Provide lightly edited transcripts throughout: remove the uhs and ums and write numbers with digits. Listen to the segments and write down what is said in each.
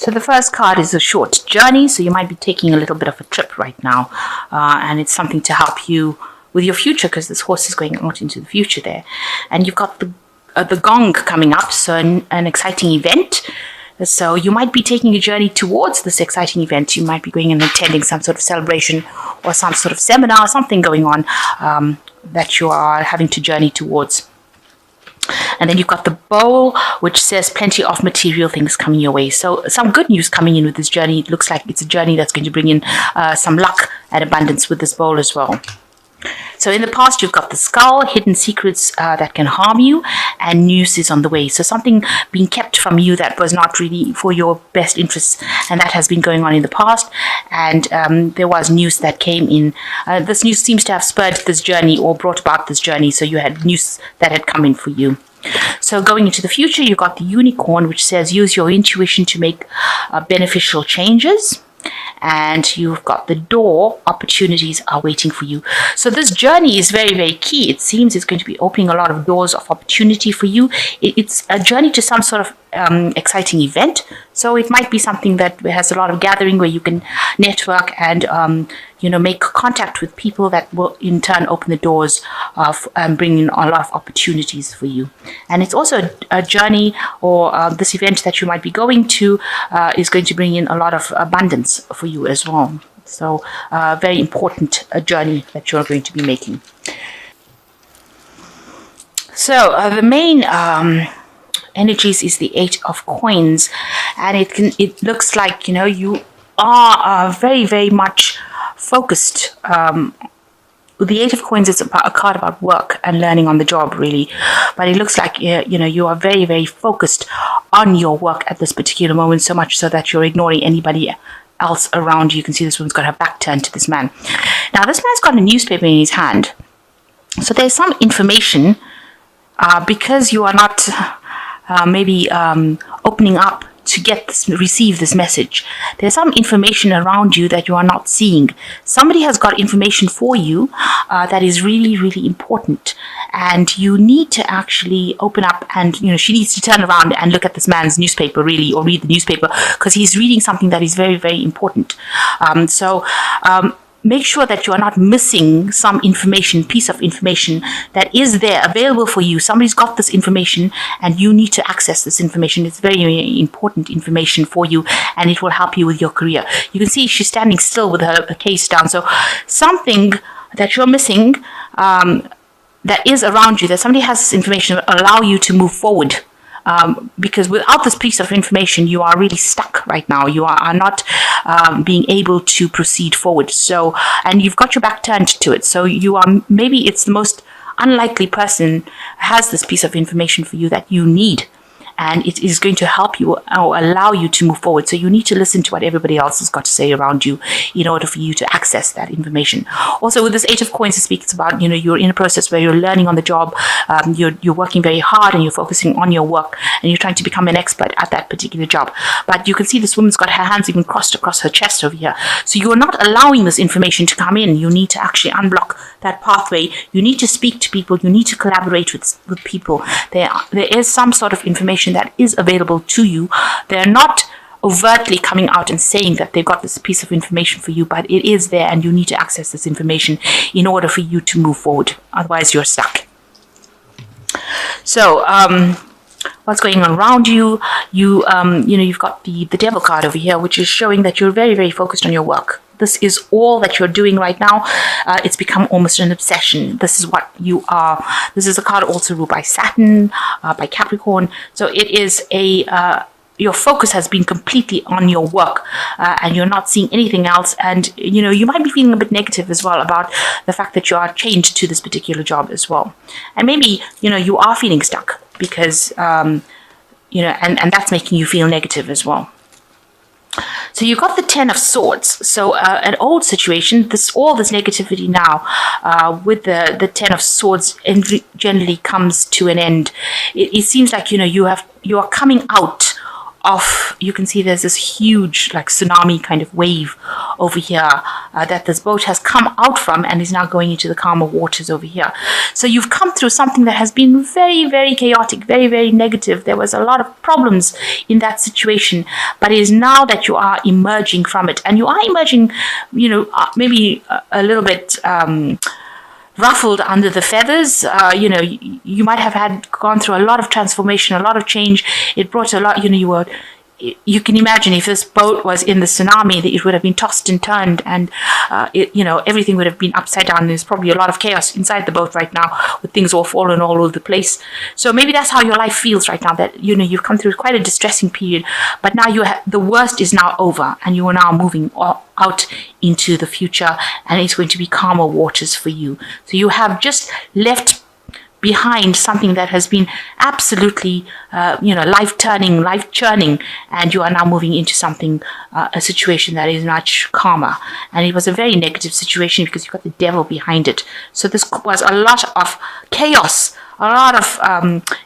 So the first card is a short journey. So you might be taking a little bit of a trip right now. And it's something to help you with your future, because this horse is going out into the future there. And you've got the gong coming up, so an exciting event. So you might be taking a journey towards this exciting event. You might be going and attending some sort of celebration or some sort of seminar, something going on that you are having to journey towards. And then you've got the bowl, which says plenty of material things coming your way. So some good news coming in with this journey. It looks like it's a journey that's going to bring in some luck and abundance with this bowl as well. So in the past, you've got the skull, hidden secrets that can harm you, and news is on the way. So something being kept from you that was not really for your best interests, and that has been going on in the past. And there was news that came in. This news seems to have spurred this journey or brought about this journey. So you had news that had come in for you. So going into the future, you've got the unicorn, which says use your intuition to make beneficial changes. And you've got the door, opportunities are waiting for you. So this journey is very, very key. It seems it's going to be opening a lot of doors of opportunity for you. It's a journey to some sort of exciting event. So it might be something that has a lot of gathering where you can network and make contact with people that will in turn open the doors of bring in a lot of opportunities for you. And it's also a journey, or this event that you might be going to is going to bring in a lot of abundance for you as well. So very important journey that you're going to be making. So the main energies is the 8 of coins, and it looks like you are very, very much focused. The 8 of coins is a card about work and learning on the job, really, but it looks like you are very, very focused on your work at this particular moment, so much so that you're ignoring anybody else around you. You can see this woman's got her back turned to this man. Now this man's got a newspaper in his hand, so there's some information because you are not maybe opening up to receive this message. There's some information around you that you are not seeing. Somebody has got information for you that is really, really important, and you need to actually open up, and she needs to turn around and look at this man's newspaper, really, or read the newspaper, because he's reading something that is very, very important. Make sure that you are not missing some piece of information that is there available for you. Somebody's got this information and you need to access this information. It's very, very important information for you, and it will help you with your career. You can see she's standing still with her case down. So something that you're missing that is around you, that somebody has this information that will allow you to move forward. Because without this piece of information, you are really stuck right now. You are not being able to proceed forward. So, and you've got your back turned to it. So you are, maybe it's the most unlikely person has this piece of information for you that you need. And it is going to help you or allow you to move forward. So you need to listen to what everybody else has got to say around you in order for you to access that information. Also, with this 8 of coins, it speaks about, you're in a process where you're learning on the job. You're working very hard and you're focusing on your work, and you're trying to become an expert at that particular job. But you can see this woman's got her hands even crossed across her chest over here. So you're not allowing this information to come in. You need to actually unblock that pathway. You need to speak to people. You need to collaborate with people. There is some sort of information that is available to you. They're not overtly coming out and saying that they've got this piece of information for you, but it is there, and you need to access this information in order for you to move forward. Otherwise, you're stuck. So, what's going on around you? You've got the devil card over here, which is showing that you're very, very focused on your work. This is all that you're doing right now. It's become almost an obsession. This is what you are. This is a card also ruled by Saturn, by Capricorn. So it is your focus has been completely on your work, and you're not seeing anything else. And, you might be feeling a bit negative as well about the fact that you are chained to this particular job as well. And maybe, you are feeling stuck because, and that's making you feel negative as well. So you've got the 10 of Swords. So an old situation, all this negativity now with the 10 of Swords generally comes to an end. It seems like you are coming out of, you can see there's this huge like tsunami kind of wave over here that this boat has come out from and is now going into the calmer waters over here. So you've come through something that has been very, very chaotic, very, very negative. There was a lot of problems in that situation, but it is now that you are emerging from it, and you are emerging, maybe a little bit ruffled under the feathers. You might have gone through a lot of transformation, a lot of change. It brought a lot, you can imagine if this boat was in the tsunami, that it would have been tossed and turned, and everything would have been upside down. There's probably a lot of chaos inside the boat right now, with things all fallen all over the place. So maybe that's how your life feels right now, that you've come through quite a distressing period, but now the worst is now over, and you are now moving out into the future, and it's going to be calmer waters for you. So you have just left behind something that has been absolutely, life churning, and you are now moving into something, a situation that is much calmer. And it was a very negative situation because you got the devil behind it. So this was a lot of chaos, a lot of,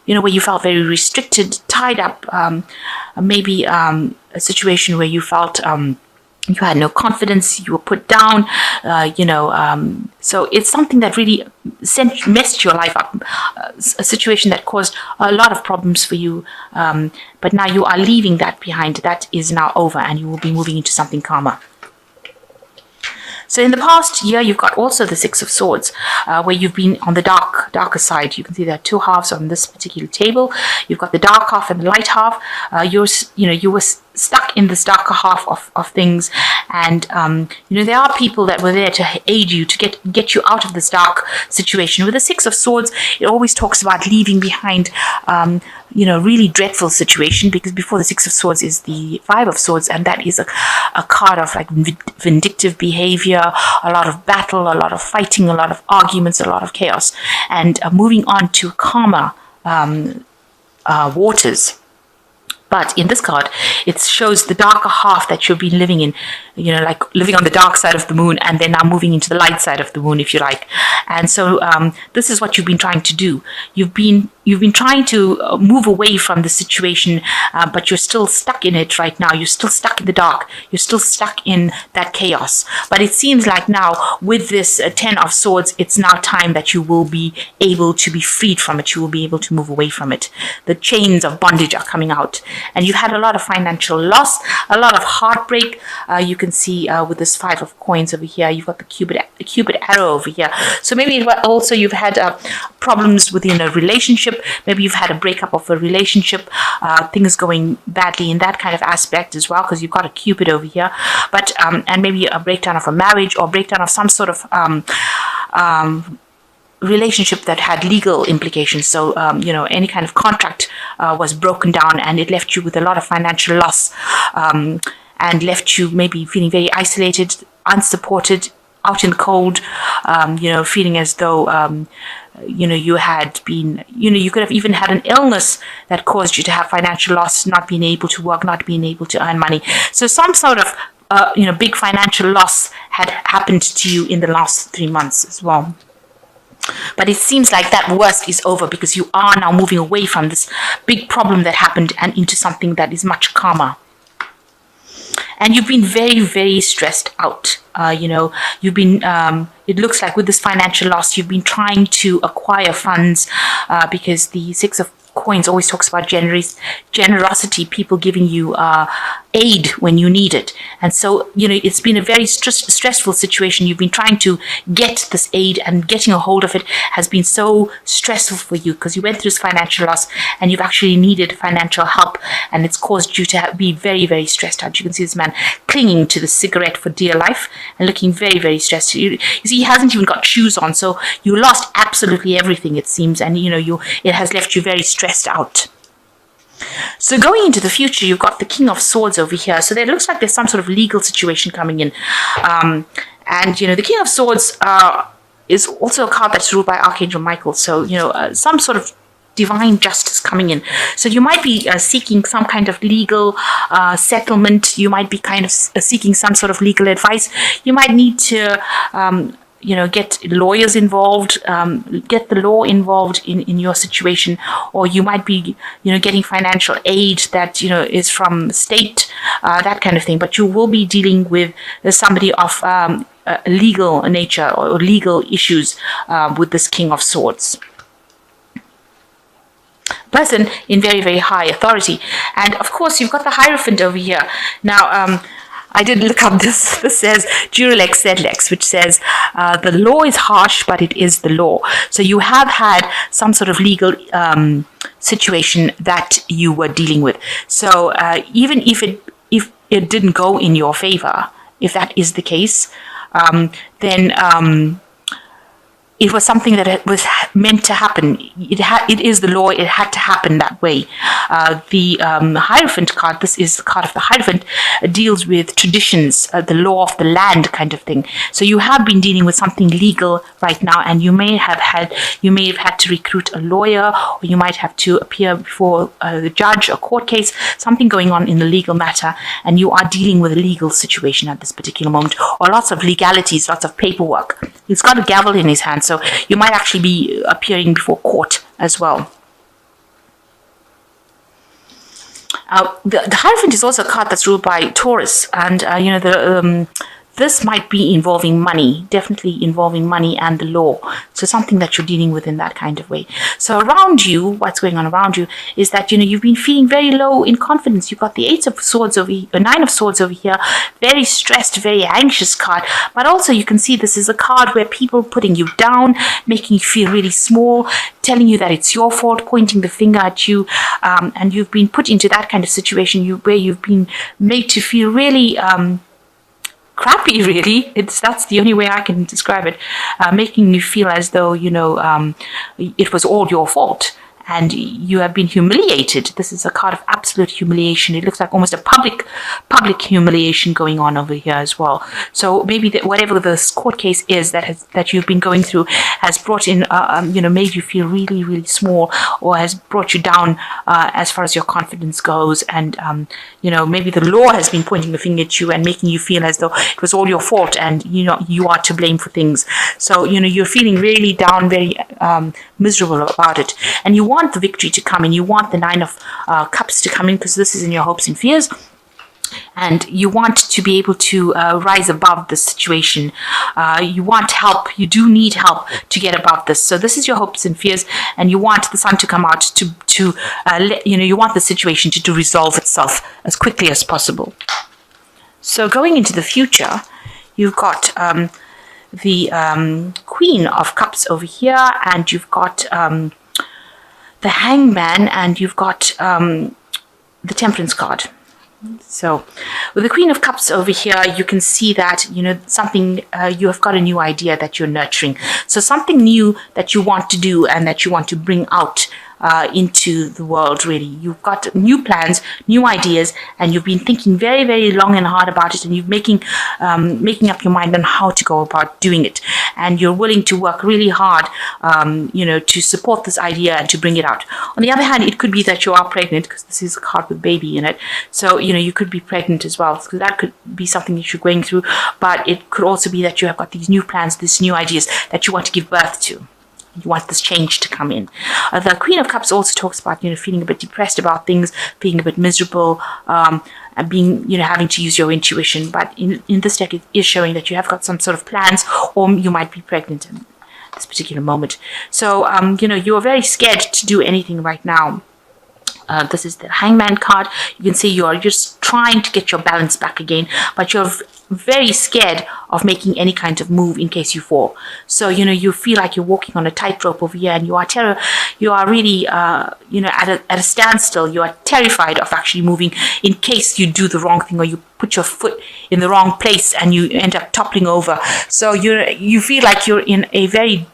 where you felt very restricted, tied up, maybe a situation where you felt you had no confidence, you were put down, so it's something that really messed your life up, a situation that caused a lot of problems for you, but now you are leaving that behind. That is now over, and you will be moving into something calmer. So in the past year, you've got also the Six of Swords, where you've been on the darker side. You can see there are two halves on this particular table. You've got the dark half and the light half. You were stuck in this darker half of things, and there are people that were there to aid you, to get you out of this dark situation. With the Six of Swords, it always talks about leaving behind really dreadful situation, because before the Six of Swords is the Five of Swords, and that is a card of like vindictive behavior, a lot of battle, a lot of fighting, a lot of arguments, a lot of chaos, and moving on to calmer waters. But in this card, it shows the darker half that you've been living in, like living on the dark side of the moon, and then now moving into the light side of the moon, if you like. And so this is what you've been trying to do. You've been trying to move away from the situation, but you're still stuck in it right now. You're still stuck in the dark. You're still stuck in that chaos. But it seems like now, with this Ten of Swords, it's now time that you will be able to be freed from it. You will be able to move away from it. The chains of bondage are coming out. And you've had a lot of financial loss, a lot of heartbreak. You can see with this Five of Coins over here, you've got the Cupid arrow over here. So maybe also you've had problems within a relationship. Maybe you've had a breakup of a relationship, things going badly in that kind of aspect as well, because you've got a Cupid over here. But and maybe a breakdown of a marriage, or breakdown of some sort of relationship that had legal implications. So any kind of contract was broken down, and it left you with a lot of financial loss, and left you maybe feeling very isolated, unsupported, out in the cold, feeling as though you had been, you could have even had an illness that caused you to have financial loss, not being able to work, not being able to earn money. So some sort of big financial loss had happened to you in the last 3 months as well. But it seems like that worst is over, because you are now moving away from this big problem that happened and into something that is much calmer. And you've been very, very stressed out. You've been, it looks like with this financial loss, you've been trying to acquire funds, because the Six of Coins always talks about generosity, people giving you aid when you need it. And so, it's been a very stressful situation. You've been trying to get this aid, and getting a hold of it has been so stressful for you, because you went through this financial loss and you've actually needed financial help, and it's caused you to be very, very stressed out. You can see this man clinging to the cigarette for dear life and looking very, very stressed. You see, he hasn't even got shoes on, so you lost absolutely everything, it seems, and it has left you very stressed out. So going into the future, you've got the King of Swords over here. So there looks like there's some sort of legal situation coming in. And the King of Swords is also a card that's ruled by Archangel Michael. So, some sort of divine justice coming in. So you might be seeking some kind of legal settlement. You might be kind of seeking some sort of legal advice. You might need to get lawyers involved, get the law involved in your situation, or you might be, getting financial aid that, is from state, that kind of thing. But you will be dealing with somebody of legal nature or legal issues with this King of Swords. Person in very, very high authority. And of course, you've got the Hierophant over here. Now, I did look up this. This says Jurilex Sedlex, which says the law is harsh, but it is the law. So you have had some sort of legal situation that you were dealing with. So even if it didn't go in your favor, if that is the case, then it was something that was meant to happen. It is the law. It had to happen that way. The Hierophant card, this is the card of the Hierophant, deals with traditions, the law of the land kind of thing. So you have been dealing with something legal right now, and you may have had to recruit a lawyer, or you might have to appear before the judge, a court case, something going on in the legal matter, and you are dealing with a legal situation at this particular moment, or lots of legalities, lots of paperwork. He's got a gavel in his hand, so you might actually be appearing before court as well. The Hierophant is also a card that's ruled by Taurus, and this might be involving money, definitely involving money and the law. So something that you're dealing with in that kind of way. So around you, what's going on around you is that, you've been feeling very low in confidence. You've got the Nine of Swords over here, very stressed, very anxious card. But also you can see this is a card where people putting you down, making you feel really small, telling you that it's your fault, pointing the finger at you. And you've been put into that kind of situation where you've been made to feel really crappy, really. That's the only way I can describe it, making you feel as though it was all your fault and you have been humiliated. This is a card of absolute humiliation. It looks like almost a public humiliation going on over here as well. So maybe whatever the court case is that you've been going through has brought in, made you feel really, really small, or has brought you down as far as your confidence goes. And, maybe the law has been pointing the finger at you and making you feel as though it was all your fault and, you are to blame for things. So, you're feeling really down, very miserable about it. And you want the victory to come in. You want the Nine of Cups to come in, because this is in your hopes and fears. And you want to be able to rise above the situation. You want help. You do need help to get above this. So this is your hopes and fears, and you want the sun to come out you want the situation to resolve itself as quickly as possible. So going into the future, you've got the Queen of Cups over here, and you've got the Hangman, and you've got the Temperance card. So with the Queen of Cups over here, you can see that, something, you have got a new idea that you're nurturing. So something new that you want to do and that you want to bring out into the world, really. You've got new plans, new ideas, and you've been thinking very, very long and hard about it, and you're making up your mind on how to go about doing it. And you're willing to work really hard, to support this idea and to bring it out. On the other hand, it could be that you are pregnant, because this is a card with baby in it. So, you could be pregnant as well. So that could be something that you're going through. But it could also be that you have got these new plans, these new ideas that you want to give birth to. You want this change to come in. The Queen of Cups also talks about, feeling a bit depressed about things, feeling a bit miserable, and being, having to use your intuition. But in this deck, it is showing that you have got some sort of plans, or you might be pregnant in this particular moment. So, you're very scared to do anything right now. This is the Hangman card. You can see you're just trying to get your balance back again, but you're very scared of making any kind of move in case you fall. So, you feel like you're walking on a tightrope over here, and you are really, at a standstill. You are terrified of actually moving in case you do the wrong thing, or you put your foot in the wrong place and you end up toppling over. So you feel like you're in a very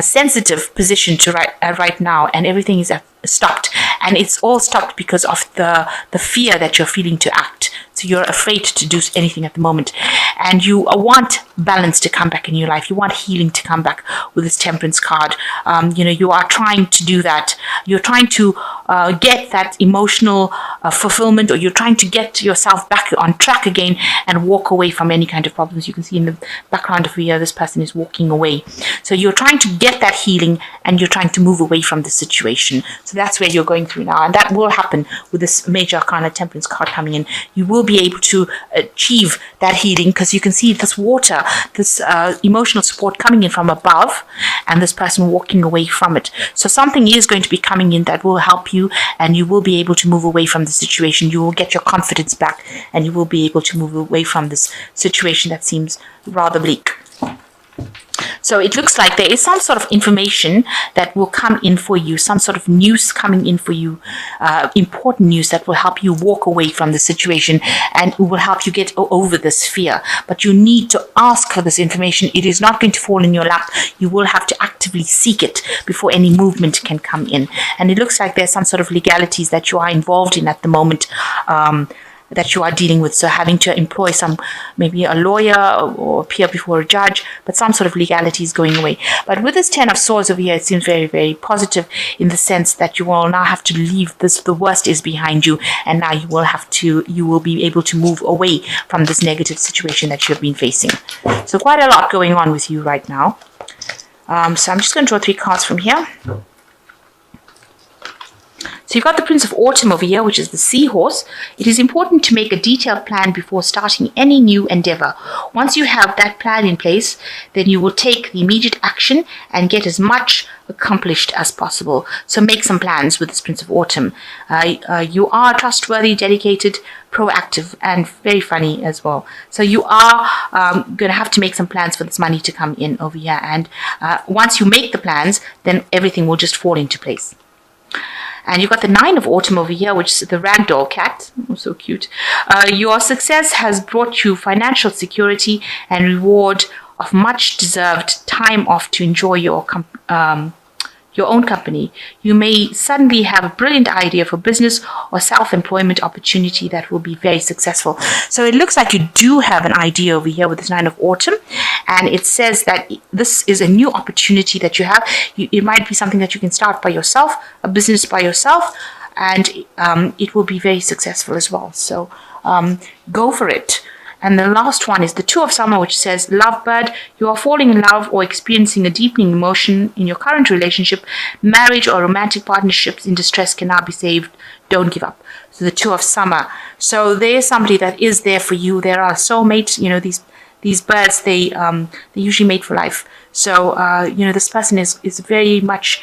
sensitive position right now, and everything is stopped, and it's all stopped because of the fear that you're feeling to act. So you're afraid to do anything at the moment, and you want balance to come back in your life. You want healing to come back with this Temperance card. You are trying to do that. You're trying to get that emotional fulfillment, or you're trying to get yourself back on track again and walk away from any kind of problems. You can see in the background of here, this person is walking away. So you're trying to get that healing, and you're trying to move away from the situation. So that's where you're going through now, and that will happen with this Major Arcana Temperance card coming in. You will be able to achieve that healing, because you can see this water, this emotional support coming in from above, and this person walking away from it. So something is going to be coming in that will help you, and you will be able to move away from the situation. You will get your confidence back, and you will be able to move away from this situation that seems rather bleak. So it looks like there is some sort of information that will come in for you, some sort of news coming in for you, important news that will help you walk away from the situation and will help you get over this fear. But you need to ask for this information. It is not going to fall in your lap. You will have to actively seek it before any movement can come in. And it looks like there's some sort of legalities that you are involved in at the moment, that you are dealing with. So having to employ maybe a lawyer or appear before a judge, but some sort of legality is going away. But with this 10 of Swords over here, it seems very, very positive in the sense that you will now have to leave this, the worst is behind you, and now you will be able to move away from this negative situation that you've been facing. So quite a lot going on with you right now. So I'm just going to draw 3 cards from here. So you've got the Prince of Autumn over here, which is the seahorse. It is important to make a detailed plan before starting any new endeavor. Once you have that plan in place, then you will take the immediate action and get as much accomplished as possible. So make some plans with this Prince of Autumn. You are trustworthy, dedicated, proactive, and very funny as well. So you are going to have to make some plans for this money to come in over here. And once you make the plans, then everything will just fall into place. And you've got the 9 of Autumn over here, which is the ragdoll cat. Oh, so cute. Your success has brought you financial security and reward of much deserved time off to enjoy your own company. You may suddenly have a brilliant idea for business or self-employment opportunity that will be very successful. So it looks like you do have an idea over here with this 9 of Autumn, and it says that this is a new opportunity that you have. It might be something that you can start by yourself, a business by yourself, and it will be very successful as well. So go for it. And the last one is the 2 of Summer, which says, Lovebird, you are falling in love or experiencing a deepening emotion in your current relationship. Marriage or romantic partnerships in distress cannot be saved. Don't give up. So the 2 of Summer. So there is somebody that is there for you. There are soulmates. You know, these birds, they usually mate for life. So, this person is very much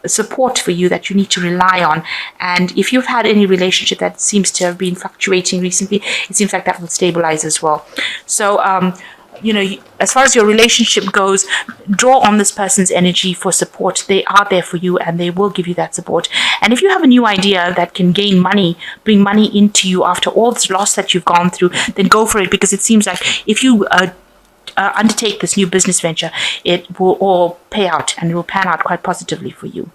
support for you that you need to rely on. And if you've had any relationship that seems to have been fluctuating recently, it seems like that will stabilize as well. So as far as your relationship goes, draw on this person's energy for support. They are there for you, and they will give you that support. And if you have a new idea that can gain money, bring money into you after all this loss that you've gone through, then go for it, because it seems like if you undertake this new business venture, it will all pay out, and it will pan out quite positively for you.